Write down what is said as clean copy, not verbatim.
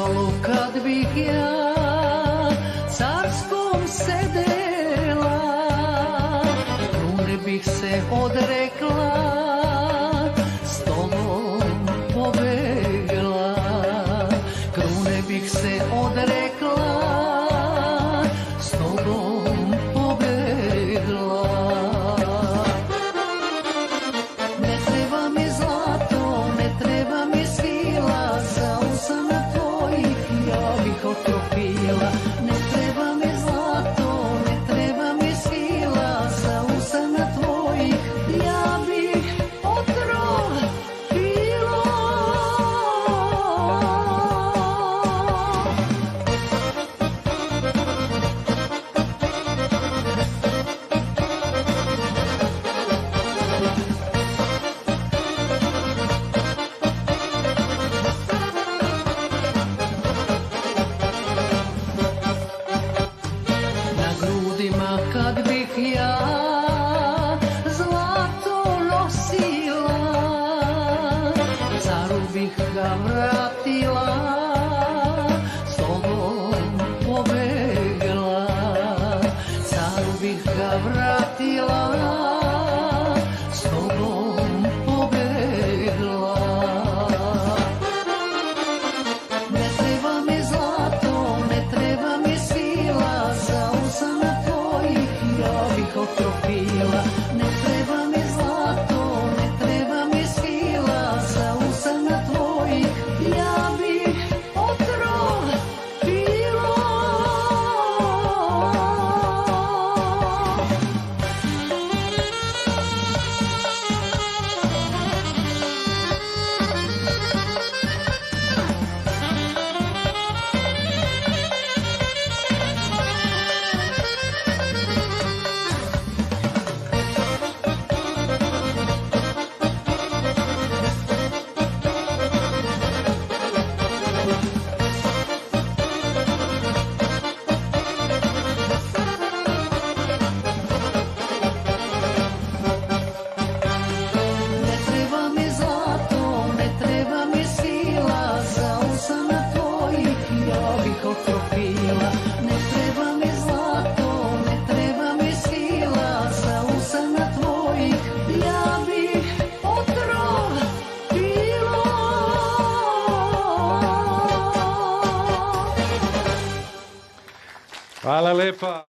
stolu kad bih ja carskom sedela, krune bih se odrekla, s tobom pobegla, krune bih se odrekla, s tobom pobegla. Ne treba mi zlato, ne treba mi sila, za usana tvojih ja bih okropila. Ne treba mi zlato, ne treba mi sila, za usana tvojih ja bih otrov pila. Kad bih ja zlato nosila, caru bih ga vratila, s tobom pobegla, caru bih ga vratila, s tobom pobegla. Ne treba mi zlato, ne treba mi sila, za usana ja bih okropila. Ne treba mi zlato, ne treba mi sila, za usana tvojih ja bih otrov pila. Okropila. Ne treba mi zlato, ne treba mi sila, za usana tvojih ja bih otrov pila. Hvala lepa.